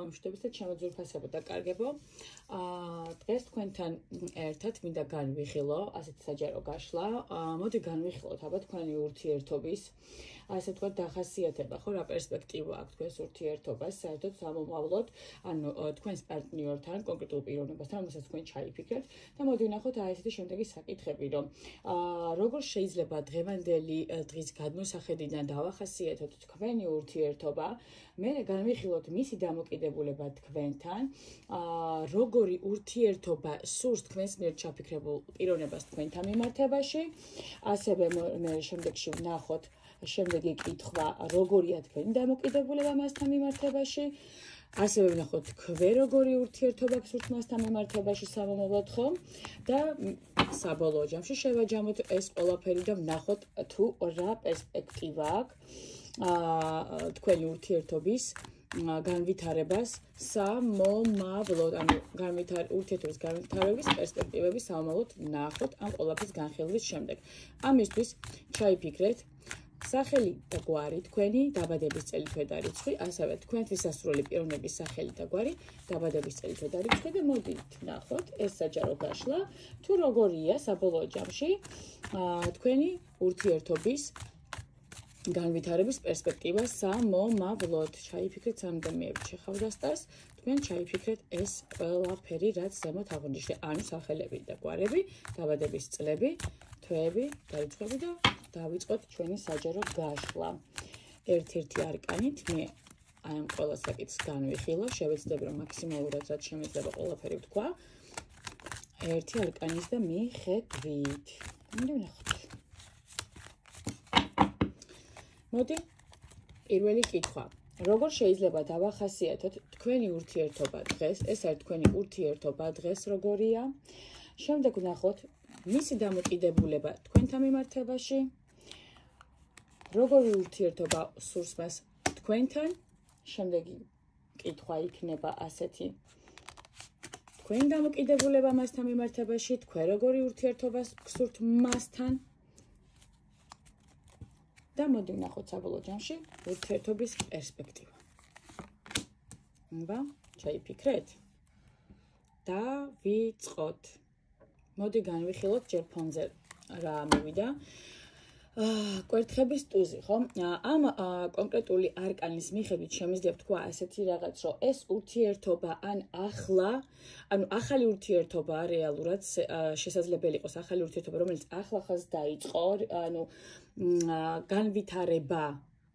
მოგესალმებით და ჩემო ძვირფასებო დაკარგებო. დღეს თქვენთან ერთად მინდა განვიხილო ასეთი საჯარო გაშლა. მოდი განვიხილოთ აბა თქვენი ურთიერთობის ასე ვთქვათ დახასიათება, ხო, რა პერსპექტივა აქვს თქვენს ურთიერთობას, საერთოდ სამომავლოდ, ანუ თქვენს პარტნიორთან, კონკრეტულ პიროვნებასთან, რომელსაც თქვენ ჩაიფიქრეთ და მოდი ვნახოთ ესეთი შემდეგი საკითხები, რომ როგორ შეიძლება დღევანდელი დღის გადმოსახედიდან დავახასიათოთ თქვენი ურთიერთობა, მე განვიხილოთ მისი დამოკიდებულება თქვენთან, როგორი ურთიერთობა სურს თქვენს მიერ ჩაფიქრებულ პიროვნებას თქვენთან მიმართებაში, ასევე მე შემდეგში ვნახოთ შემდეგი კითხვა, როგორია თქვენი დამოკიდებულება მასთან მიმართებაში, ასევე ვნახოთ თქვენ როგორი ურთიერთობა გსურთ მასთან მიმართებაში სამომავლოდ, ხო? და საბოლოო ჯამში შევაჯამოთ ეს ყველაფერი და ვნახოთ თუ რა პერსპექტივა აქვს თქვენი ურთიერთობის განვითარებას სამომავლოდ, ანუ ურთიერთობის განვითარების პერსპექტივები სამომავლოდ ვნახოთ ამ ყველაფრის განხილვის შემდეგ. ამისთვის ჩაიფიქრეთ სახელი და გვარი თქვენი, დაბადების წელი, თვე და რიცხვი, ასევე თქვენთვის სასურველი პიროვნების სახელი და გვარი, დაბადების წელი, თვე და რიცხვი და მოდით ვნახოთ ეს საჯარო გაშლა, თუ როგორია საბოლოო ჯამში თქვენი ურთიერთობის განვითარების პერსპექტივა სამომავლოდ. ჩაიფიქრეთ სამდამიებით შეხავდასტას, თქვენ ჩაიფიქრეთ ეს ყველაფერი, რაც ზემოთ აღვნიშნე, ანუ სახელები და გვარები, დაბადების წლები, თვეები და რიცხვები და დავიწყოთ ჩვენი საჯარო გაშლა. ერთ-ერთი არკანით მე აი ამ ყველა საკითხს განვიხილო, შევეცდები რომ მაქსიმალურად რაც შემეძლება ყველაფერი ვთქვა. ერთი არკანის და მიხედვით. მოდი ვნახოთ. მოდი, პირველი კითხვა. როგორ შეიძლება დავახასიათოთ თქვენი ურთიერთობა დღეს? ეს არის თქვენი ურთიერთობა დღეს როგორია? შემდეგ ვნახოთ მისი დამოკიდებულება თქვენთან მიმართებაში. როგორი ურთიერთობა სურს მას თქვენთან? შემდეგი კითხვა იქნება ასეთი. თქვენი დამოკიდებულება მასთან მიმართებაში, თქვენ როგორი ურთიერთობას გსურთ მასთან? და მოდი ვნახოთ საბოლოო ჯამში ურთიერთობის პერსპექტივა. ჩაიფიქრეთ? დავიწყოთ. მოდი განვიხილოთ ჯერ ფონზე რა მოვიდა. კვერთხების ტუზი, ხო? ამ კონკრეტული არკანის მიხედვით შემიძლია ვთქვა ასეთი რაღაც, რომ ეს ურთიერთობა ან ანუ ახალი ურთიერთობა რეალურად შესაძლებელი იყოს ახალი ურთიერთობა, რომელიც ახლახანს დაიწყო, ანუ განვითარება,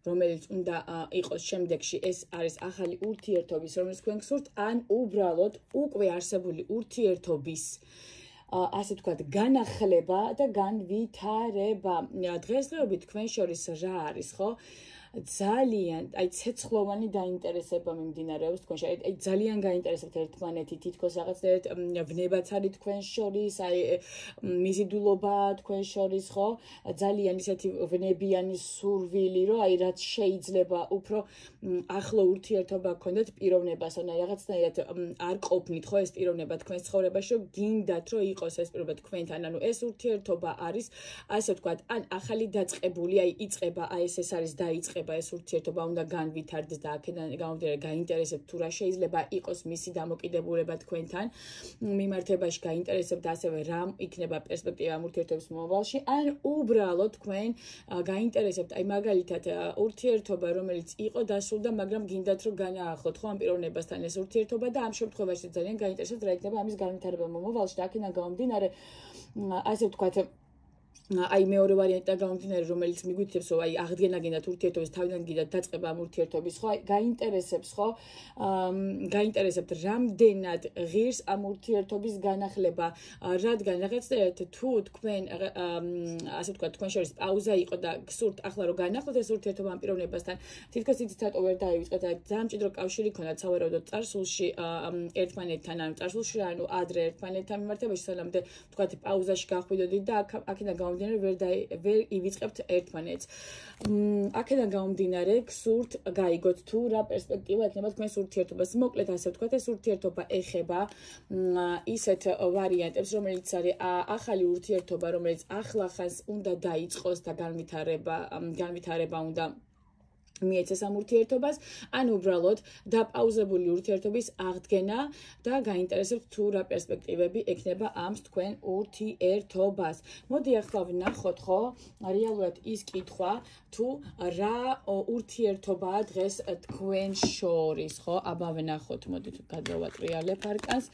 რომელიც უნდა იყოს შემდეგში, ეს არის ახალი ურთიერთობის, რომელიც თქვენ გსურთ, ან უბრალოდ უკვე არსებული ურთიერთობის ასე ვთქვათ, განახლება და განვითარება. დღესდღეობით თქვენ შორის რა არის, ხო? ძალიან, ცეცხლოვანი დაინტერესება მიმდინარეობს თქვენში. ძალიან გაინტერესებთ ერთმანეთი, თითქოს რაღაცნაირად ვნებაც არის თქვენ შორის, მიზიდულობა თქვენ შორის, ხო? ძალიან ისეთი ვნებიანი სურვილი, რომ რაც შეიძლება უფრო ახლო ურთიერთობა გქონდეთ პიროვნებასთან, რაღაცნაირად არ ყოფნით, ხო, ეს პიროვნება თქვენს ცხოვრებაში, რომ გინდათ, რომ იყოს ეს პიროვნება თქვენთან. ანუ ეს ურთიერთობა არის, ასე ვთქვათ, ან ახალი დაწყებული, იწყება, ეს არის დაიწყება. ეს ურთიერთობა უნდა განვითარდეს და აქედან გამომდინარე გაინტერესებთ თუ რა შეიძლება იყოს მისი დამოკიდებულება თქვენთან მიმართებაში, გაინტერესებთ ასევე რა იქნება პერსპექტივა ამ ურთიერთობის მომავალში, ან უბრალოდ თქვენ გაინტერესებთ მაგალითად ურთიერთობა, რომელიც იყო დასრულდა, მაგრამ გინდათ რომ განაახლოთ ხო ამ პიროვნებასთან ეს ურთიერთობა და ამ შემთხვევაში ძალიან გაინტერესებთ რა იქნება ამის განვითარება მომავალში და აქედან გამომდინარე ასე ვთქვათ მეორე ვარიანტიდან გამომდინარე, რომელიც მიგვითითებს, რომ აღდგენა ურთიერთობის თავიდან გინდათ დაწყება ამ ურთიერთობის, ხო? გაინტერესებს, ხო? გაინტერესებთ რამდენად ღირს ამ ურთიერთობის განახლება, რადგან რაღაცნაირად თუ თქვენ ასე ვთქვათ, თქვენ შორის პაუზა იყო და გსურთ ახლა რომ განახლოთ ეს ურთიერთობა ამ პიროვნებასთან, თითქოს იცით რატო ვერ დაივიწყეთ, ძალიან მჭიდრო კავშირი ქონდათ სავარაუდოდ წარსულში ერთმანეთთან, ანუ წარსულში, ანუ ადრე ერთმანეთთან მიმართებაში, სანამდე ვთქვათ პაუზაში გახვიდოდით და აქედან გამომდინარე ვერ ივიწყებთ ერთმანეთს. აქედან გამომდინარე გსურთ გაიგოთ თუ რა პერსპექტივა ექნება თქვენს ურთიერთობას. მოკლედ ასე ვთქვათ, ეს ურთიერთობა ეხება ისეთ ვარიანტებს, რომელიც არის ახალი ურთიერთობა, რომელიც ახლახანს უნდა დაიწყოს და განვითარება უნდა მიეცეს ამ ურთიერთობას, ან უბრალოდ დაპაუზებული ურთიერთობის აღდგენა და გაინტერესებთ თუ რა პერსპექტივები ექნება ამ თქვენ ურთიერთობას. მოდი ახლა ვნახოთ, ხო, რეალურად ის კითხვა, თუ რა ურთიერთობაა დღეს თქვენ შორის, ხო? აბა ვნახოთ, მოდით გადავატრიალებ არკანს.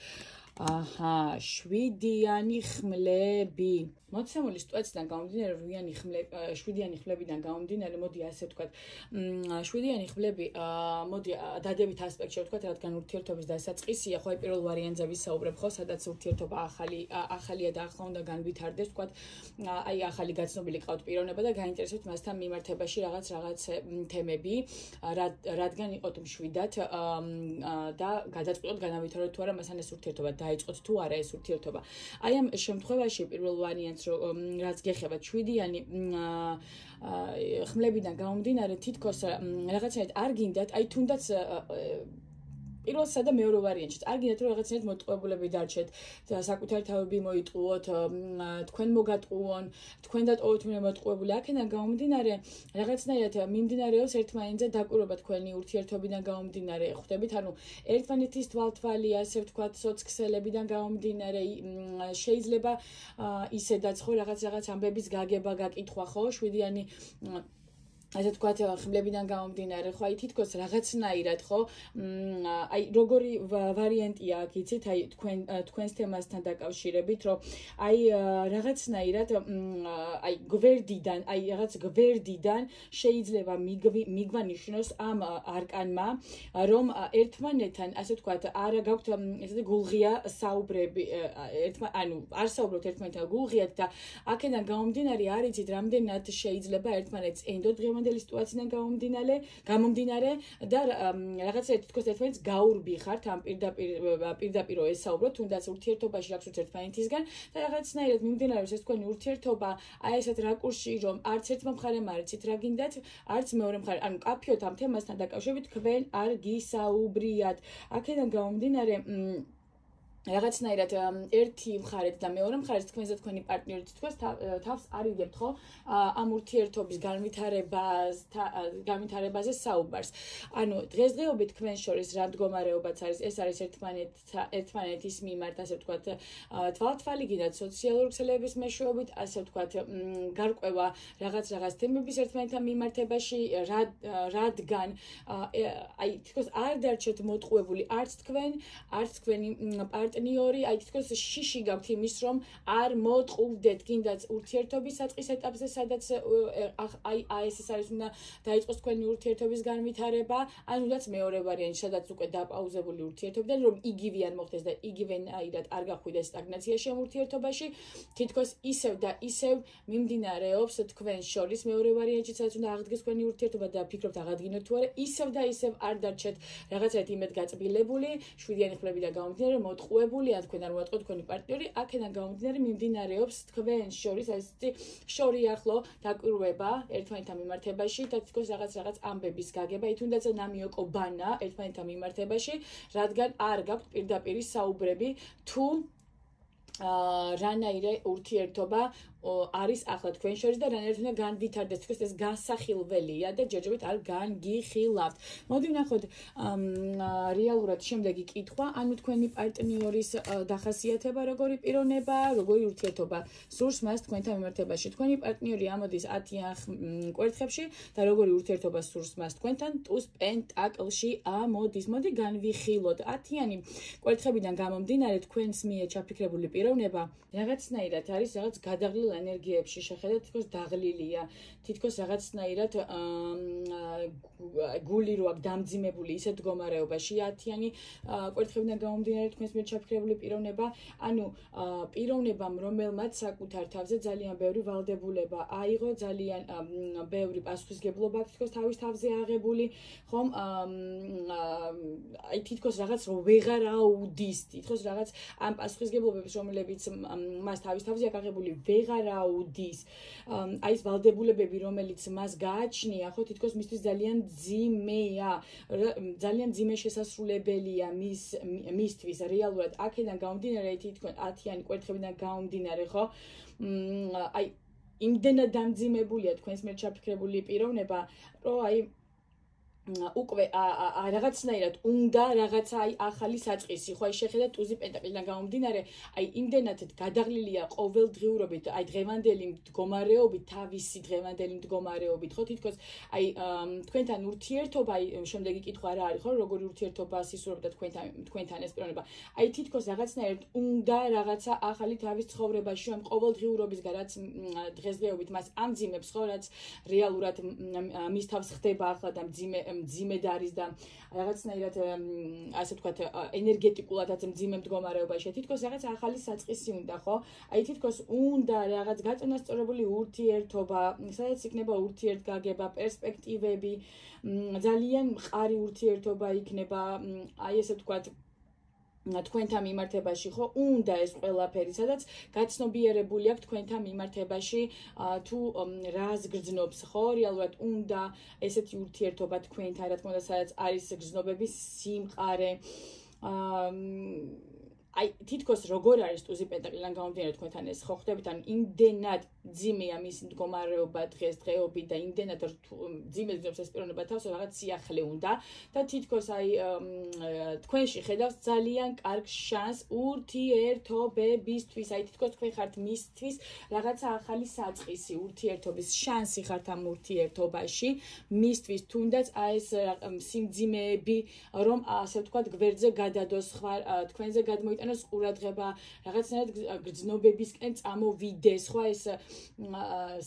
აჰა, 7-იანი ხმლები. მოცემული სიტუაციიდან გამომდინარე, 7-იანი ხმლებიდან გამომდინარე, მოდი ასე ვთქვათ, 7-იანი ხმლები, მოდი დადებით ასპექტში ვთქვათ, რადგან ურთიერთობის დასაწყისია, ხო, პირველ ვარიანტზე ვისაუბრებ, ხო, სადაც ურთიერთობა ახალია და ახლა უნდა განვითარდეს, ვთქვათ, აი ახალი გაცნობილი ყავთ პიროვნება და გაინტერესებთ მასთან მიმართებაში რაღაც თემები, რადგან იყოთ მშვიდად და გადაწყვეტოთ განავითაროთ თუ არა მასთან ეს ურთიერთობა, დაიწყოთ თუ არა ეს ურთიერთობა. აი ამ შემთხვევაში პირველ ვარიანტს რაც გეხება 7-იანი ხმლებიდან გამომდინარე, თითქოს რაღაცნაირად არ გინდათ, აი თუნდაც პირველსა და მეორე ვარიანტშიც არ გინდათ რომ რაღაცნაირად მოტყუებულები დარჩეთ, საკუთარი თავები მოიტყუოთ, თქვენ მოგატყუონ, თქვენ დატოვოთ მოტყუებული. აქედან გამომდინარე, რაღაცნაირად მიმდინარეობს ერთმანეთზე დაკვირვება თქვენი ურთიერთობიდან გამომდინარე, ხვდებით, ანუ ერთმანეთის თვალთვალი, ასე ვთქვათ, სოციალებიდან გამომდინარე, შეიძლება ისედაც ხო რაღაც ამბების გაგება, გაკითხვა, ხო, 7-იანი ასე ვთქვათ, ხმლებიდან გამომდინარე, ხო, აი თითქოს რაღაცნაირად, ხო, აი როგორი ვარიანტია აქ, იცით, აი თქვენს თემასთან დაკავშირებით, რომ აი რაღაცნაირად აი გვერდიდან, აი რაღაც გვერდიდან შეიძლება მიგვანიშნოს ამ არკანმა, რომ ერთმანეთთან, ასე ვთქვათ, არა გაქვთ ესეთი გულღია საუბრები, ანუ არ საუბრობთ ერთმანეთთან გულღიად და აქედან გამომდინარე, არ იცით, რამდენად შეიძლება ერთმანეთს ენდოთ სიტუაციიდან გამომდინარე და რაღაცა თითქოს ერთმანეთს გაურბიხართ ამ პირდაპირ ესაუბროთ, თუნდაც ურთიერთობაში რაც ერთმანეთისგან და რაღაცნაირად მიმდინარეობს ეს თქვენი ურთიერთობა აი ესეთ რაკურსში, რომ არც ერთ მხარემ არ იცით რა გინდათ, არც მეორე მხარე, ანუ კაფიოთ ამ თემასთან დაკავშირებით თქვენ არ გისაუბრიათ. აქედან გამომდინარე რაღაცნაირად ერთი მხარეთ და მეორე მხარეს თქვენზე თქვენი პარტნიორი თითქოს თავს არ იგებთ, ხო, ამ ურთიერთობის განვითარებაზე საუბარს. ანუ დღესდღეობით თქვენ შორის რა მდგომარეობაც არის, ეს არის ერთმანეთის მიმართ, ასე ვთქვათ, თვალთვალი გინდათ სოციალური ქსელების მეშვეობით, ასე ვთქვათ, გარკვევა რაღაც თემების ერთმანეთთან მიმართებაში, რადგან აი თითქოს არ დარჩეთ მოტყუებული არც თქვენ, არც თქვენი პარტნიორი, აი თითქოს შიში გაქვთ იმის, რომ არ მოტყუვდეთ, გინდათ ურთიერთობის საწყის ეტაპზე, სადაც აი ეს არის უნდა დაიწყოს თქვენი ურთიერთობის განვითარება, ან უნდაც მეორე ვარიანტი, სადაც უკვე დაპაუზებული ურთიერთობიდან, რომ იგივე არ მოხდეს და იგივენაირად არ გახვიდეს სტაგნაციაში ამ ურთიერთობაში, თითქოს ისევ და ისევ მიმდინარეობს თქვენ შორის მეორე ვარიანტი, სადაც უნდა აღდგეს თქვენი ურთიერთობა და ფიქრობთ აღადგინოთ თუ არა, ისევ და ისევ არ დარჩეთ რაღაცაით იმედგაწბილებული, 7-იანი ხმლებიდან გამომდინარე, მოტყუებული, ან თქვენ არ მოატყუოთ თქვენი პარტნიორი, აქედან გამომდინარე მიმდინარეობს თქვენ შორის ესეთი შორიახლო დაკვირვება ერთმანეთთან მიმართებაში და თითქოს რაღაც ამბების გაგება, თუნდაც ნამიოკობანა ერთმანეთთან მიმართებაში, რადგან არ გაქვთ პირდაპირი საუბრები თუ რანაირე ურთიერთობა არის ახლა თქვენ შორის და რანაირად უნდა განვითარდეს, თქოს ეს განსახილველია და ჯერჯერობით არ განგიხილავთ. მოდი ვნახოთ რეალურად შემდეგი კითხვა, ანუ თქვენი პარტნიორის დახასიათება, როგორი პიროვნება, როგორი ურთიერთობა სურს მას თქვენთან მიმართებაში. თქვენი პარტნიორი ამოდის 10-იან კვერთხებში და როგორი ურთიერთობა სურს მას თქვენთან ტუს პენტაკლში ამოდის. მოდი განვიხილოთ 10-იანი კვერთხებიდან გამომდინარე თქვენს მიერ ჩაფიქრებული პიროვნება რაღაცნაირად არის რაღაც გადაღლილ ენერგიებში შეხედეთ, თითქოს დაღლილია, თითქოს რაღაცნაირად გული რო აქვს დამძიმებული ისეთ მდგომარეობაში 10-იანი კვერთხებიდან გამომდინარე თქვენს მიერ ჩაფიქრებული პიროვნება, ანუ პიროვნებამ, რომელმაც საკუთარ თავზე ძალიან ბევრი ვალდებულება აიღო, ძალიან ბევრი პასუხისგებლობა თითქოს თავის თავზე აღებული, ხომ? აი თითქოს რაღაც რო ვეღარ აუდის, თითქოს რაღაც ამ პასუხისგებლობებს, რომლებიც მას თავის თავზე აქვს აღებული, ვეღარ აუდის. აი ეს ვალდებულებები, რომელიც მას გააჩნია, ხო, თითქოს მისთვის ძალიან ძიმეა, ძალიან ძიმე შესასრულებელია მისთვის რეალურად აქედან გამომდინარე, თითქოს 10-იანი კვერთხებიდან გამომდინარე, ხო? აი იმდენად დამძიმებულია თქვენს მიერ ჩაფიქრებული პიროვნება, რომ აი უკვე რაღაცნაირად უნდა რაღაცა აი ახალი საწყისი ხო აი შეხედათ ტუზი პენტაკლიდან გამომდინარე აი იმდენად გადაღლილია ყოველდღიურობით აი დღევანდელი მდგომარეობით თავისი დღევანდელი მდგომარეობით ხო თითქოს აი თქვენთან ურთიერთობა აი შემდეგი კითხვა რა არის ხო როგორი ურთიერთობა სისურვებდა თქვენთან ეს პიროვნება აი თითქოს რაღაცნაირად უნდა რაღაცა ახალი თავის ცხოვრებაში ამ ყოველდღიურობისგან რაც დღესდღეობით მას ამძიმებს ხო რაც რეალურად მის თავს ხდება ახლა და მძიმედ არის და რაღაცნაირად ასე ვთქვათ ენერგეტიკულადაც მძიმე მდგომარეობაში თითქოს რაღაც ახალი საწყისი უნდა ხო აი თითქოს უნდა რაღაც გაწონასწორებული ურთიერთობა სადაც იქნება ურთიერთგაგება პერსპექტივები ძალიან მყარი ურთიერთობა იქნება აი ესე ვთქვათ თქვენთან მიმართებაში ხო უნდა ეს ყველაფერი სადაც გაცნობიერებული აქვს თქვენთან მიმართებაში თუ რას გრძნობს ხო რეალურად უნდა ესეთი ურთიერთობა თქვენთან რა თქმა უნდა სადაც არის გრძნობების სიმყარე აი თითქოს როგორ არის ტუზი პენტაკლიდან გამომდინარე თქვენთან ეს ხო ხდებით ან იმდენად ძიმეა მის მდგომარეობა დღესდღეობით და იმდენად ძიმეს გზნობს ეს პიროვნება თავს რაღაც სიახლე უნდა და თითქოს აი თქვენში ხედავს ძალიან კარგ შანს ურთიერთობებისთვის აი თითქოს თქვენ ხართ მისთვის რაღაცა ახალი საწყისი ურთიერთობის შანსი ხართ ამ ურთიერთობაში მისთვის თუნდაც აი ეს სიმძიმეები რომ ასე ვთქვათ გვერდზე გადადოს სხვა თქვენზე გადმოიტანოს ყურადღება რაღაცნაირად გრძნობებისკენ წამოვიდეს ხო ეს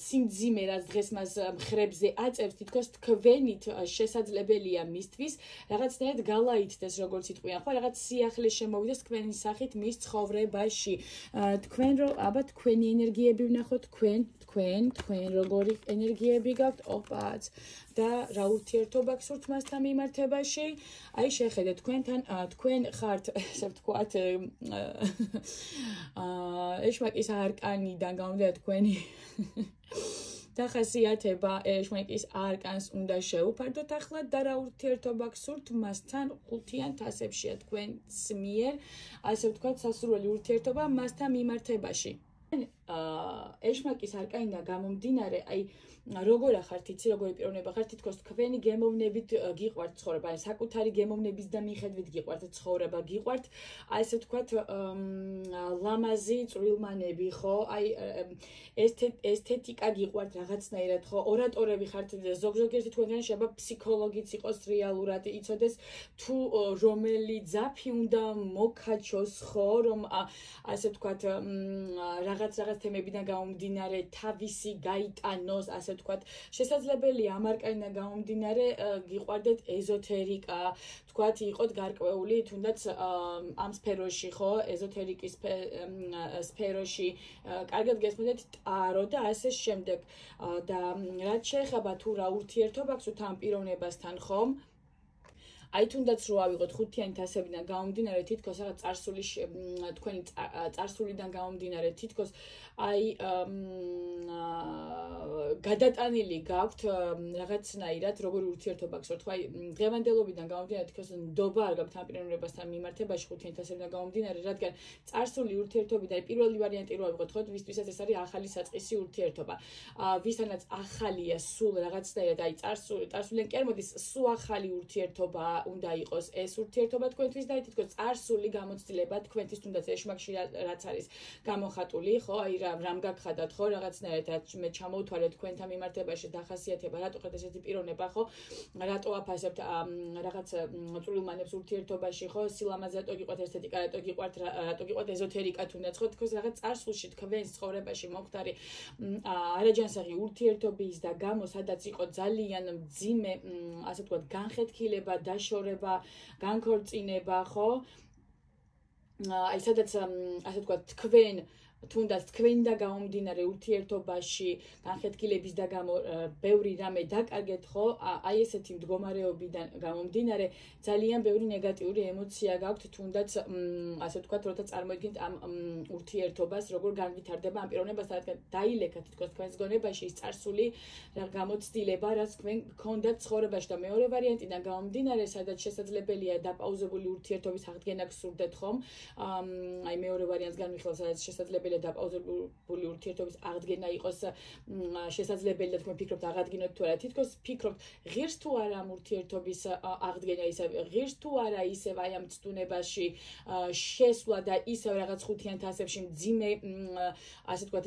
სიმძიმე რაც დღეს მას მხრებზე აწევს თითქოს თქვენით შესაძლებელია მისთვის რაღაცნაირად გალაითდეს როგორც იტყვიან ხო რაღაც სიახლე შემოვიდეს თქვენი სახით მის ცხოვრებაში თქვენ რო აბა თქვენი ენერგიები ვნახოთ თქვენ როგორი ენერგიები გაქვთ ოპაც და რა ურთიერთობა გსურთ მასთან მიმართებაში აი შეხედეთ თქვენთან თქვენ ხართ ესე ვთქვათ ეშმაკის არკანიდან გამომდინარე თქვენი დახასიათება ეშმაკის არკანს უნდა შეუფარდოთ ახლა და რა ურთიერთობა გსურთ მასთან ხუთიან თასებშია თქვენს მიერ ასე ვთქვათ სასურველი ურთიერთობა მასთან მიმართებაში ეშმაკის არკანიდან გამომდინარე აი როგორ ახართ იცი როგორი პიროვნება ხართ თითქოს თქვენი გემოვნებით გიყვართ ცხოვრება აი საკუთარი გემოვნების და მიხედვით გიყვართ ცხოვრება გიყვართ აი ესე ვთქვათ ლამაზი წვრილმანები ხო აი ესთეტიკა გიყვართ რაღაცნაირად ხო ორატორები ხართ ზოგიერთი თქვენგან შეიძლება ფსიქოლოგიც იყოს რეალურად იცოდეს თუ რომელი ძაფი უნდა მოკაჩოს ხო რომ ასე ვთქვათ რაღაც თემებიდან გამომდინარე თავისი გაიტანოს ასე ვთქვათ შესაძლებელია ამ არკანიდან გამომდინარე გიყვარდეთ ეზოთერიკა ვთქვათ იყოთ გარკვეული თუნდაც ამ სფეროში ხო ეზოთერიკის სფეროში კარგად გესმოდეთ ტარო და ასე შემდეგ და რაც შეეხება თუ რა ურთიერთობა გსურთ ამ პიროვნებასთან ხომ აი თუნდაც რო ავიღოთ ხუთიანი თასებიდან გამომდინარე თითქოს რაღაც წარსული თქვენი წარსულიდან გამომდინარე თითქოს აი გადატანილი გაქვთ რაღაცნაირად როგორი ურთიერთობა გსურთ ხო აი დღევანდელობიდან გამომდინარე თითქოს ნდობა არ გაქვთ ამ პიროვნებასთან მიმართებაში ხუთიანი თასებიდან გამომდინარე რადგან წარსული ურთიერთობიდან აი პირველი ვარიანტი რო ავიღოთ ხო ვისთვისაც ეს არის ახალი საწყისი ურთიერთობა ვისთანაც ახალია სულ რაღაცნაირად აი წარსულიდან კი არ მოდის სულ ახალი ურთიერთობა უნდა იყოს ეს ურთიერთობა თქვენთვის და თითქოს წარსული გამოცდილება თქვენთვის თუნდაც ეშმაკში რაც არის გამოხატული ხო აი რამ გაგხადათ ხო რაღაცნაირად მე ჩამოვთვალეთ თქვენთან მიმართებაში დახასიათება რატო ხართ ესეთი პიროვნება ხო რატო აფასებთ რაღაც წვრილმანებს ურთიერთობაში ხო სილამაზე რატო გიყვართ ესთეტიკა რატო გიყვართ ეზოთერიკა თუნდაც ხო თქოს რაღაც წარსულში თქვენს ცხოვრებაში მომხდარი არაჯანსაღი ურთიერთობის და გამო სადაც იყო ძალიან მძიმე ასე ვთქვათ განხეთქილება დაშორება განქორწინება ხო აი სადაც ასე ვთქვათ თქვენ თუნდაც თქვენდა გამომდინარე ურთიერთობაში განხეთქილების და გამო ბევრი რამე დაკარგეთ ხო აი ესეთი მდგომარეობიდან გამომდინარე ძალიან ბევრი ნეგატიური ემოცია გაქვთ თუნდაც ასე ვთქვათ როცა წარმოიდგინეთ ამ ურთიერთობას როგორ განვითარდება ამ პიროვნებასთან რადგან დაილექა თითქოს თქვენს გონებაში ის წარსული გამოცდილება რაც თქვენ გქონდათ ცხოვრებაში და მეორე ვარიანტიდან გამომდინარე სადაც შესაძლებელია დაპაუზებული ურთიერთობის აღდგენა გსურდეთ ხომ აი მეორე ვარიანტს განვიხილავ სადაც შესაძლებელი შესაძლებელია დაპაუზებული ურთიერთობის აღდგენა იყოს შესაძლებელი და თქვენ ფიქრობთ აღადგინოთ თუ არა თითქოს ფიქრობთ ღირს თუ არა ამ ურთიერთობის აღდგენა ისევ ღირს თუ არა ისევ აი ამ ცდუნებაში შესვლა და ისევ რაღაც ხუთიან თასებში მძიმე ასე ვთქვათ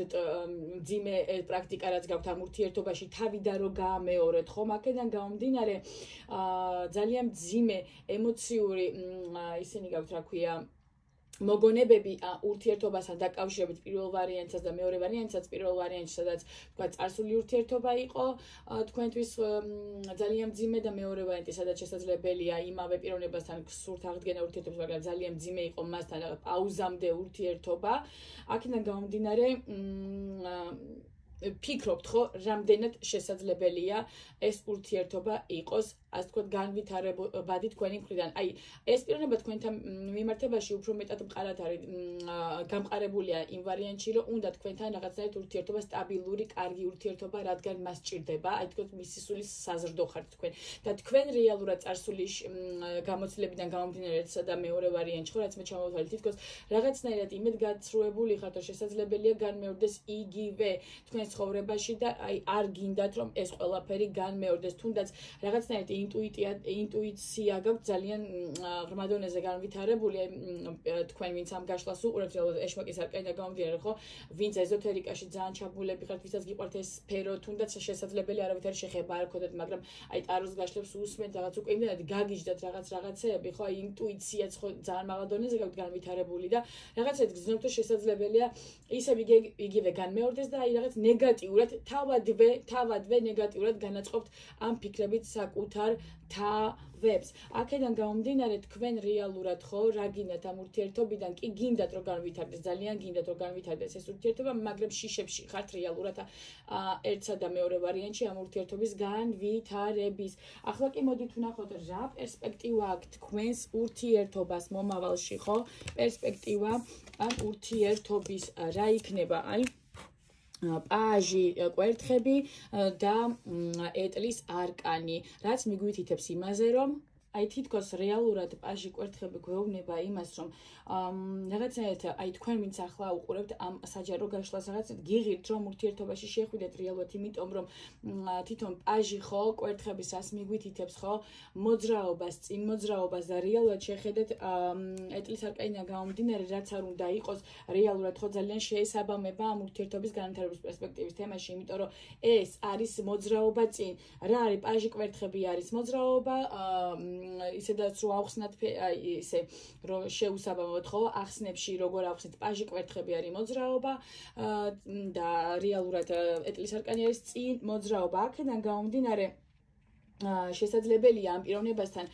მძიმე პრაქტიკა რაც გაქვთ ამ ურთიერთობაში თავიდან რო გაამეორეთ ხომ აქედან გამომდინარე ძალიან მძიმე ემოციური ისინი გაქვთ რა ქვია მოგონებები ურთიერთობასთან დაკავშირებით პირველ ვარიანტსაც და მეორე ვარიანტსაც პირველ ვარიანტში სადაც თქვა წარსული ურთიერთობა იყო თქვენთვის ძალიან მძიმე და მეორე ვარიანტი სადაც შესაძლებელია იმავე პიროვნებასთან სურთ აღდგენა ურთიერთობის მაგრამ ძალიან მძიმე იყო მასთან პაუზამდე ურთიერთობა აქედან გამომდინარე ფიქრობთ ხო რამდენად შესაძლებელია ეს ურთიერთობა იყოს ასე ვთქვათ განვითარებადი თქვენი მხრიდან აი ეს პიროვნება თქვენთან მიმართებაში უფრო მეტად მყარად არის გამყარებულია იმ ვარიანტში რომ უნდა თქვენთან რაღაცნაირად ურთიერთობა სტაბილური კარგი ურთიერთობა რადგან მას ჭირდება აი თქო მისი სულის საზრდო ხართ თქვენ და თქვენ რეალურად წარსული გამოცდილებიდან გამომდინარე ერთსა და მეორე ვარიანტში ხო რაც მე ჩამოვთვალე თითქოს რაღაცნაირად იმედგაცრუებული ხართ რომ შესაძლებელია განმეორდეს იგივე თქვენ ცხოვრებაში და აი არ გინდათ რომ ეს ყველაფერი განმეორდეს თუნდაც რაღაცნაირად ინტუიცია გაქვთ ძალიან ღრმა დონეზე განვითარებული თქვენ ვინც ამ გაშლას უყურებთ რეალურად ეშმაკის არკანიდან გამომდინარე ხო ვინც ეზოთერიკაში ძალიან ჩაბმულები ხართ ვისაც გიყვართ ეს სფერო თუნდაც შესაძლებელი არავითარი შეხება არ გქონდეთ მაგრამ აი ტაროს გაშლებს უსმენთ რაღაც უკვე იმდენად გაგიჟდათ რაღაცეები ხო აი ინტუიციაც ხო ძალიან მაღალ დონეზე გაქვთ განვითარებული და რაღაცეთ გრძნობთ რომ შესაძლებელია ისევ იგივე განმეორდეს და აი რაღაც ნეგატიურად თავადვე ნეგატიურად განაწყობთ ამ ფიქრებით საკუთარ თავებს. აქედან გამომდინარე თქვენ რეალურად ხო რა გინდათ ამ ურთიერთობიდან კი გინდათ რომ განვითარდეს ძალიან გინდათ რომ განვითარდეს ეს ურთიერთობა მაგრამ შიშებში ხართ რეალურად ერთსა და მეორე ვარიანტში ამ ურთიერთობის განვითარების. ახლა კი მოდით ვნახოთ რა პერსპექტივა აქვს თქვენს ურთიერთობას მომავალში ხო პერსპექტივა ამ ურთიერთობის რა იქნება აი პაჟი კვერთხები და ეტლის არკანი რაც მიგვითითებს იმაზე რომ აი თითქოს რეალურად პაჟი კვერთხები გვეუბნება იმას რომ რაღაცნაირად აი თქვენ ვინც ახლა უყურებთ ამ საჯარო გაშლას რაღაცნაირად გიღირთ რომ ურთიერთობაში შეხვიდეთ რეალურად იმიტომ რომ თვითონ პაჟი ხო კვერთხების ას მიგვითითებს ხო მოძრაობას წინ მოძრაობას და რეალურად შეხედეთ ეტლის არკანიდან გამომდინარე რაც არ უნდა იყოს რეალურად ხო ძალიან შეესაბამება ამ ურთიერთობის განვითარების პერსპექტივის თემაში იმიტომ რომ ეს არის მოძრაობა წინ რა არის პაჟი კვერთხები არის მოძრაობა ისედაც რო ავხსნათ ისე რომ შეუსაბამოთ ხო ახსნებში როგორ ავხსნით პაჟი კვერთხები არის მოძრაობა და რეალურად ეტლის არკანი არის წინ მოძრაობა აქედან გამომდინარე შესაძლებელია ამ პიროვნებასთან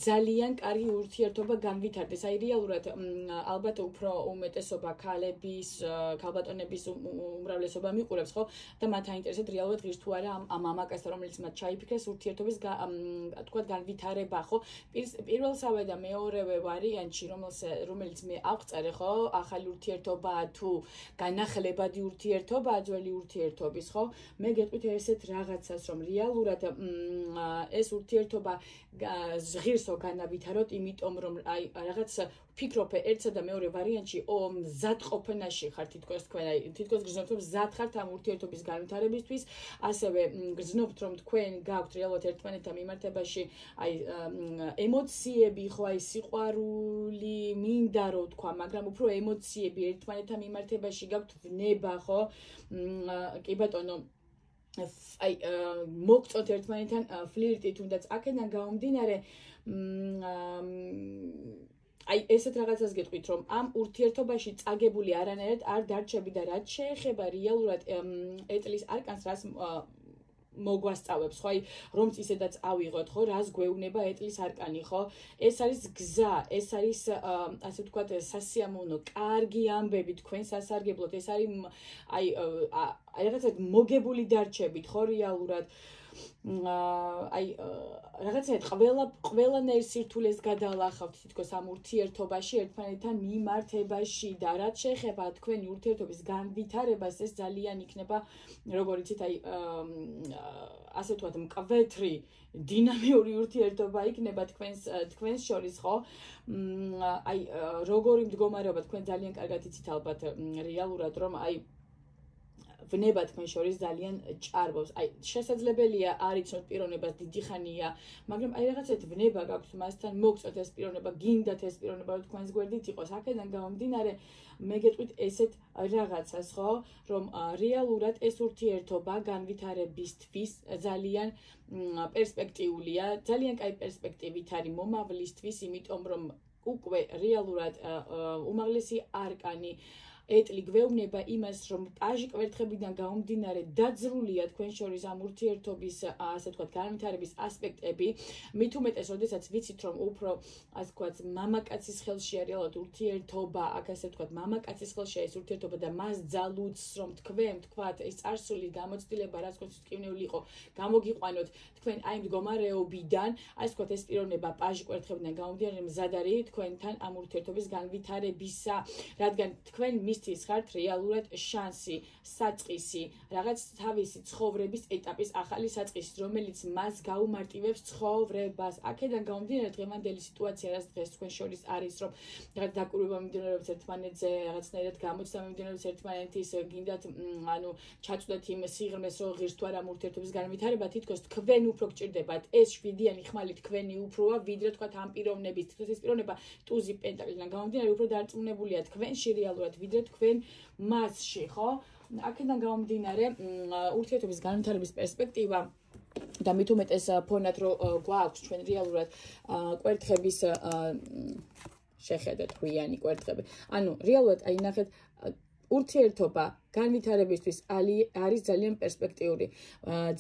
ძალიან კარგი ურთიერთობა განვითარდეს. აი რეალურად ალბათ უფრო უმეტესობა ქალბატონების უმრავლესობა მიყურებს ხო და მათ აინტერესებს რეალურად ღირს თუ არა ამ მამაკაცთან რომელიც მათ ჩაიფიქრეს ურთიერთობის თქვათ განვითარება ხო პირველსავე და მეორევე ვარიანტში რომელიც მე ავწერე ხო ახალი ურთიერთობა თუ განახლებადი ურთიერთობა ძველი ურთიერთობის ხო მე გეტყვით ესეთ რაღაცას რომ რეალურად ეს ურთიერთობა ღირსო განავითაროთ, იმიტომ რომ აი რაღაც ფიქრობ ერთსა და მეორე ვარიანტში მზადყოფნაში ხართ თითქოს თქვენ აი თითქოს გრძნობთ რომ მზად ხართ ამ ურთიერთობის განვითარებისთვის, ასევე გრძნობთ რომ თქვენ გაქვთ რეალურად ერთმანეთთან მიმართებაში აი ემოციები ხო აი სიყვარული მინდა რომ თქვა, მაგრამ უფრო ემოციები ერთმანეთთან მიმართებაში გაქვთ ვნება ხო კი ბატონო აი მოგწოთ ერთმანეთთან ფლირტი თუნდაც აქედან გამომდინარე აი ესეთ რაღაცას გეტყვით რომ ამ ურთიერთობაში წაგებული არანაირად არ დარჩები და რაც შეეხება რეალურად ეტლის არკანს რას მოგვასწავებს ხო აი რომც ისედაც ავიღოთ ხო რას გვეუბნება ეტლის არკანი ხო ეს არის გზა ეს არის ასე ვთქვათ სასიამოვნო კარგი ამბები თქვენ სასარგებლოდ ეს არის აი რაღაცა მოგებული დარჩებით ხო რეალურად აი რაღაცნაირად ყველანაირ სირთულეს გადალახავთ თითქოს ამ ურთიერთობაში ერთმანეთთან მიმართებაში და რაც შეეხება თქვენი ურთიერთობის განვითარებას ეს ძალიან იქნება როგორ იცით აი ასე ვთქვათ მკვეთრი დინამიური ურთიერთობა იქნება თქვენს შორის ხო აი როგორი მდგომარეობა თქვენ ძალიან კარგად იცით ალბათ რეალურად რომ აი ვნება თქვენ შორის ძალიან ჭარბობს. აი შესაძლებელია არ იცნოთ პიროვნებას დიდი ხანია, მაგრამ აი რაღაცეთ ვნება გაქვთ მასთან მოგწოთ ეს პიროვნება, გინდათ ეს პიროვნება რომ თქვენს გვერდით იყოს. აქედან გამომდინარე მე გეტყვით ესეთ რაღაცას, ხო, რომ რეალურად ეს ურთიერთობა განვითარებისთვის ძალიან პერსპექტიულია, ძალიან კაი პერსპექტივით არის მომავლისთვის, იმიტომ რომ უკვე რეალურად უმაღლესი არკანი ეტლი გვეუბნება იმას, რომ პაჟი კვერთხებიდან გამომდინარე დაძრულია თქვენ შორის ამ ურთიერთობის, ასე ვთქვათ, განვითარების ასპექტები. მით უმეტეს, როდესაც ვიცით, რომ უფრო, ასე ვთქვათ, მამაკაცის ხელშია რეალურად ურთიერთობა, აქ ასე ვთქვათ, მამაკაცის ხელშია ეს ურთიერთობა და მას ძალუძს, რომ თქვენ, თქვათ, ეს წარსული გამოცდილება, რაც თქვენთვის მტკივნეული იყო, გამოგიყვანოთ თქვენ აი მდგომარეობიდან, ასე ვთქვათ, ეს პიროვნება პაჟი კვერთხებიდან გამომდინარე მზად არის თქვენთან ამ ურთიერთობის განვითარებისა, რადგან თქვენ მისთვის ხართ რეალურად შანსი, საწყისი, რაღაც თავისი ცხოვრების ეტაპის ახალი საწყისი, რომელიც მას გაუმარტივებს ცხოვრებას. აქედან გამომდინარე დღევანდელი სიტუაცია, რაც დღეს თქვენ შორის არის, რომ რაღაც დაკვირვება მიმდინარეობს ერთმანეთზე, რაღაცნაირად გამოცდა მიმდინარეობს ერთმანეთის, გინდათ, ანუ ჩაწვდეთ იმ სიღრმეს, რომ ღირს თუ არა ამ ურთიერთობის განვითარება, თითქოს თქვენ უფრო გჭირდებათ ეს 7-იანი ხმალი თქვენი უფროა, ვიდრე თქვათ ამ პიროვნების, თითქოს ეს პიროვნება ტუზი პენტაკლიდან გამომდინარე უფრო დარწმუნებულია თქვენში რეალურად, ვიდრე თქვენ მასში, ხო? აქედან გამომდინარე, ურთიერთობის განვითარების პერსპექტივა და მით უმეტეს ფონად რომ გვაქვს ჩვენ რეალურად კვერთხების შეხედეთ ღვიანი კვერთხები. ანუ რეალურად აი ნახეთ ურთიერთობა განვითარებისთვის არის ძალიან პერსპექტიული.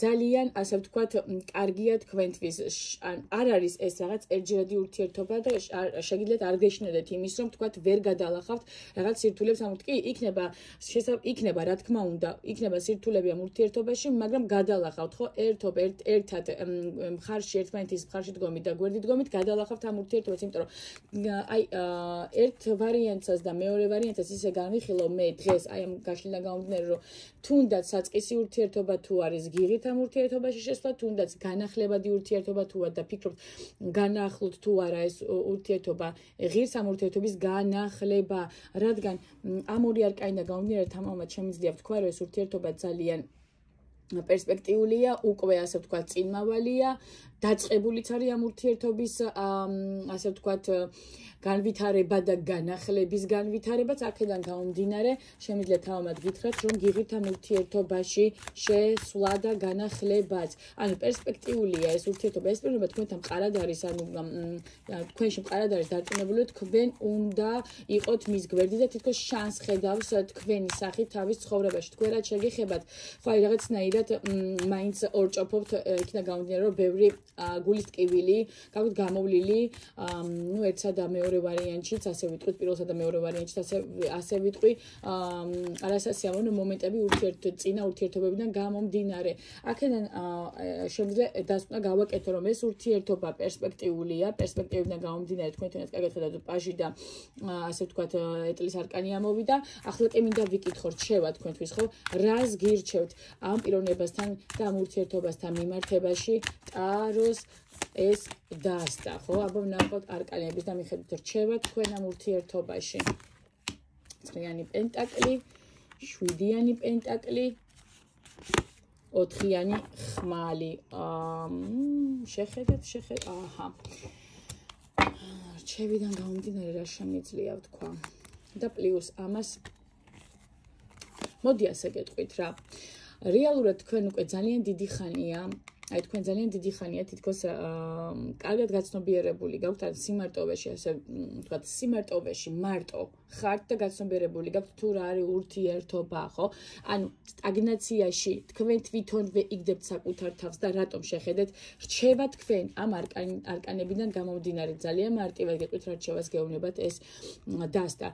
ძალიან, ასე ვთქვათ, კარგია თქვენთვის. არ არის ეს რაღაც ერთჯერადი ურთიერთობა და შეგიძლიათ არ გეშინოდეთ იმის, რომ თქვათ ვერ გადალახავთ რაღაც სირთულებს ამ კი იქნება, რა თქმა უნდა, იქნება სირთულები ამ ურთიერთობაში, მაგრამ გადალახავთ, ხო? ერთად მხარში ერთმანეთის მხარში დგომით და გვერდით დგომით გადალახავთ ამ ურთიერთობას, იმიტომ რომ აი ერთ ვარიანტსაც და მეორე ვარიანტსაც ისე განვიხილო მე დღეს აი ამ გაშლიდან გამომდინარე, რომ თუნდაც საწყისი ურთიერთობა თუ არის გიღით ამ ურთიერთობაში შესვლა, თუნდაც განახლებადი ურთიერთობა თუა და ფიქრობთ განახლოთ თუ არა ეს ურთიერთობა, ღირს ამ ურთიერთობის განახლება, რადგან ამ ორი არკანიდან გამომდინარე თამამად შემიძლია ვთქვა, რომ ეს ურთიერთობა ძალიან პერსპექტიულია, უკვე ასე ვთქვათ, წინმავალია, დაწყებულიც არის ამ ურთიერთობის, ასე ვთქვათ, განვითარება და განახლების განვითარებაც აქედან გამომდინარე, შემიძლია თავად გითხრათ, რომ გიღით ამ ურთიერთობაში შესვლა და განახლებაც. ანუ პერსპექტიულია ეს ურთიერთობა, ეს პირობა თქვენთან მყარად არის, ანუ თქვენში მყარად არის დარწმუნებული, თქვენ უნდა იყოთ მის გვერდით და თითქოს შანსს ხედავს თქვენი სახით თავის ცხოვრებაში. თქვენ რაც შეგეხებათ, ხო აი რაღაცნაირად მაინც ორჭოფობთ, იქიდან გამომდინარე, რომ ბევრი გულის ტკივილი, გაგვით გამოვლილი, ნუ ერთსა და მეორე ვარიანტშიც, ასე ვიტყვით, პირველსა და მეორე ვარიანტშიც ასე ვიტყვი, არასასიამოვნო მომენტები წინა ურთიერთობებიდან გამომდინარე. აქედან შემიძლია დასკვნა გავაკეთო, რომ ეს ურთიერთობა პერსპექტიულია, პერსპექტივიდან გამომდინარე თქვენთანაც კარგად ხედავთ პაჟი და ასე ვთქვათ, ეტლის არკანი ამოვიდა. ახლა კი მინდა ვიკითხო, რჩევა თქვენთვის, ხო? რას გირჩევთ ამ პიროვნებასთან და ამ ურთიერთობასთან მიმართებაში ტაროს ეს დასტა, ხო? აბა ვნახოთ არკანების და მიხედვით რჩევა თქვენ ამ ურთიერთობაში. 9-იანი პენტაკლი, 7-იანი პენტაკლი, 4-იანი ხმალი. შეხედეთ, აჰა. რჩევიდან გამომდინარე რა შემიძლია ვთქვა. და პლუს ამას მოდი ასე გეტყვით რა. რეალურად თქვენ უკვე ძალიან დიდი ხანია, აი თქვენ ძალიან დიდი ხანია თითქოს კარგად გაცნობიერებული გაქვთ ან სიმარტოვეში, ასე ვთქვათ, სიმარტოვეში მარტო ხართ და გაცნობიერებული გაქვთ თუ რა არის ურთიერთობა, ხო? ანუ სტაგნაციაში თქვენ თვითონვე იგდებთ საკუთარ თავს და რატომ შეხედეთ რჩევა თქვენ ამ არკანებიდან გამომდინარე ძალიან მარტივად გეტყვით რა რჩევას გეუბნებათ ეს დასტა.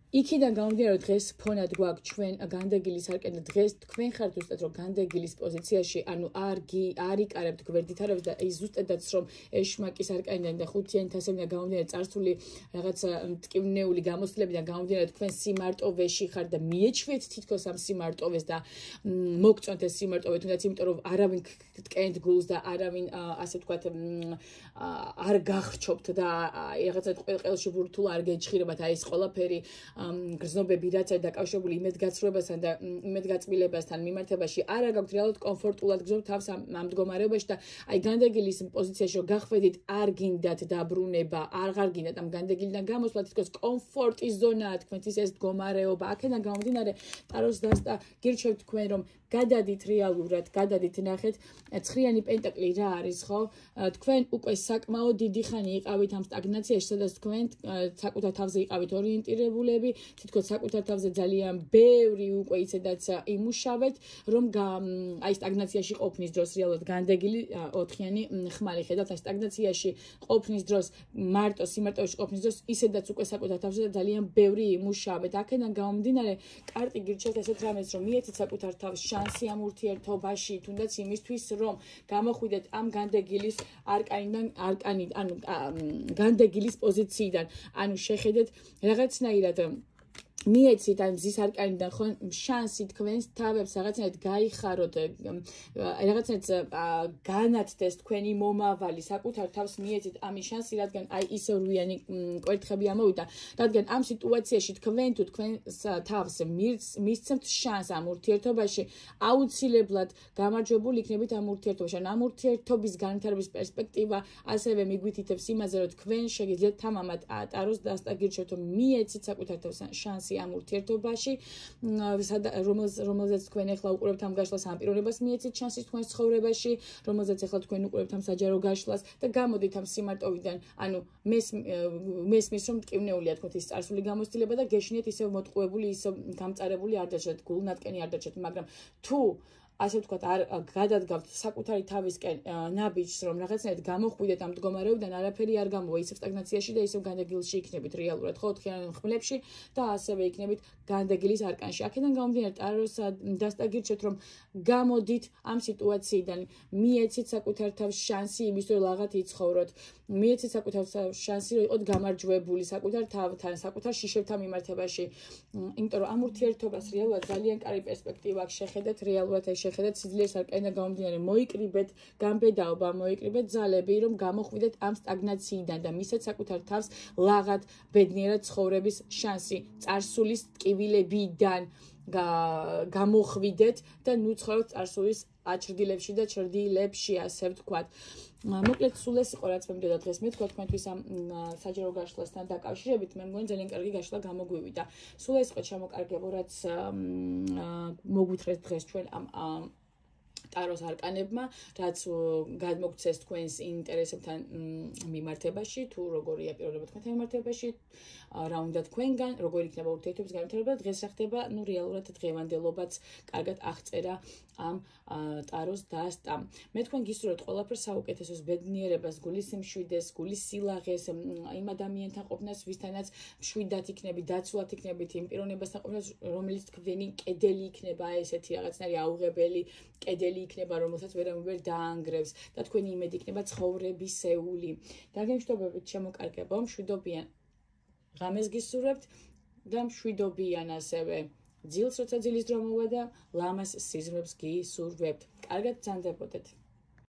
იქიდან გამომდინარე რომ დღეს ფონად გვაქვს ჩვენ განდეგილის არკანი და დღეს თქვენ ხართ ზუსტად რომ განდეგილის პოზიციაში ანუ არ იკარებთ გვერდითარებს და ის ზუსტადაც რომ ეშმაკის არკანიდან და ხუთიანი თასებიდან გამომდინარე წარსული რაღაც მტკივნეული გამოცდილებიდან გამომდინარე თქვენ სიმარტოვეში ხართ და მიეჩვიეთ თითქოს ამ სიმარტოვეს და მოგწონთ ეს სიმარტოვე თუნდაც იმიტომ რომ არავინ ткენთ გულს და არავინ ასე ვთქვათ არ გახრჩობთ და რაღაცა ყველში ვურთულ არ გეჭხირებათ აი ეს ყველაფერი გრძნობები რაც არის დაკავშირებული იმედგაცრუებასთან და იმედგაწმილებასთან მიმართებაში არა გაქვთ რეალურად კომფორტულად გრძნობ თავს ამ მდგომარეობაში და აი განდეგილის პოზიციაში რომ გახვედით არ გინდათ დაბრუნება აღარ გინდათ ამ განდეგილიდან გამოსვლა თითქოს კომფორტის ზონაა თქვენთვის ეს მდგომარეობა აქედან გამომდინარე ტაროს დასტა გირჩევთ თქვენ რომ გადადით რეალურად გადადით ნახეთ ცხრიანი პენტაკლი რა არის ხო თქვენ უკვე საკმაოდ დიდი ხანი იყავით ამ სტაგნაციაში სადაც თქვენ საკუთარ თავზე იყავით ორიენტირებულები თითქოს საკუთარ თავზე ძალიან ბევრი უკვე ისედაც იმუშავეთ რომ აი სტაგნაციაში ყოფნის დროს რეალურად განდეგილი 4-იანი ხმალი ხედავთ აი სტაგნაციაში ყოფნის დროს მარტო სიმარტოვეში ყოფნის დროს ისედაც უკვე საკუთარ თავზე ძალიან ბევრი იმუშავეთ აქედან გამომდინარე კარტი გირჩევთ ესეთ რამეს რომ მიეცით საკუთარ თავს შანსი ამ ურთიერთობაში თუნდაც იმისთვის რომ გამოხვიდეთ ამ განდეგილის ანუ განდეგილის პოზიციიდან ანუ შეხედეთ რაღაცნაირად მიეცით ამ მზის არკანიდან ხო შანსი თქვენს თავებს რაღაცნაირად გაიხაროთ რაღაცნაირად განათდეს თქვენი მომავალი საკუთარ თავს მიეცით ამის შანსი რადგან აი ისე რვიანი კვერთხები ამოვიდა რადგან ამ სიტუაციაში თქვენ თუ თქვენს თავს მისცემთ შანსს ამ ურთიერთობაში აუცილებლად გამარჯვებული იქნებით ამ ურთიერთობაში ამ ურთიერთობის განვითარების პერსპექტივა ასევე მიგვითითებს იმაზე რომ თქვენ შეგიძლიათ თამამად ტაროს დასტაგირჩევთ რომ მიეცით საკუთარ თავს შანსი ამ ურთიერთობაში რომელზეც თქვენ ახლა უყურებთ ამ გაშლას ამ პიროვნებას მიეცით შანსი თქვენს ცხოვრებაში რომელზეც ახლა თქვენ უყურებთ ამ საჯარო გაშლას და გამოდით ამ სიმარტოვიდან ანუ მესმის რომ მტკივნეულია თქო ის წარსული გამოცდილება და გეშინიეთ ისევ მოტყუებული ისევ გამწარებული არ დაჭერთ გულნატკენი არ დაჭერთ მაგრამ თუ ასე ვთქვათ არ გადადგავთ საკუთარი თავისკენ ნაბიჯს რომ რაღაცნაირად გამოხვიდეთ ამ მდგომარეობიდან არაფერი არ გამოვა ისევ სტაგნაციაში და ისევ განდეგილში იქნებით რეალურად ხო 4-იან ხმლებში და ასევე იქნებით განდეგილის არკანში აქედან გამომდინარე ტაროს დასტაგირჩევთ რომ გამოდით ამ სიტუაციიდან მიეცით საკუთარ თავს შანსი იმისთვის რომ ლაღად იცხოვროთ მიეცით საკუთარ თავს შანსი რომ იყოთ გამარჯვებული საკუთარ თავთან საკუთარ შიშებთან მიმართებაში იმიტომ რომ ამ ურთიერთობას რეალურად ძალიან კარგი პერსპექტივა აქვს შეხედეთ რეალურად ეს შეხედეთ სიძლიერის არკანიდან გამომდინარე მოიკრიბეთ გამბედაობა მოიკრიბეთ ძალები რომ გამოხვიდეთ ამ სტაგნაციიდან და მისცეთ საკუთარ თავს ლაღად ბედნიერად ცხოვრების შანსი წარსულის ტკივილებიდან გამოხვიდეთ და ნუ ცხოვრობთ წარსულის აჩრდილებში და ჩრდილებში ასე ვთქვათ მოკლედ სულ ეს იყო რაც მე მინდოდა დღეს მეთქვა თქვენთვის ამ საჯარო გაშლასთან დაკავშირებით მე მგონი ძალიან კარგი გაშლა გამოგვივიდა სულ ეს იყო ჩამოკარგებო რაც მოგვითხრეს დღეს ჩვენ ამ ტაროს არკანებმა რაც გადმოგცეს თქვენს ინტერესებთან მიმართებაში თუ როგორია პიროვნება თქვენთან მიმართებაში რა უნდა თქვენგან როგორ იქნება ურთიერთობის განვითარება დღეს ხდება ნუ რეალურად დღევანდელობაც კარგად აღწერა ამ ტაროს დასტამ მე თქვენ გისურვებთ ყველაფერს საუკეთესოს ბედნიერებას გულის სიმშვიდეს გულის სილაღეს იმ ადამიანთან ყოფნას ვისთანაც მშვიდად იქნებით დაცულად იქნებით იმ პიროვნებასთან ყოფნას რომელიც თქვენი კედელი იქნება ესეთი რაღაცნაირი აუღებელი კედელი იქნება რომელსაც ვერავინ დაანგრევს და თქვენი იმედი იქნება ცხოვრებისეული დაგემშვიდობებით შემოკარგებო მშვიდობიან ღამეს გისურვებთ და მშვიდობიან ასევე ძილს როცა ძილის დრო მოვა და ლამას სიზმრებს გისურვებთ კარგად ბრძანდებოდეთ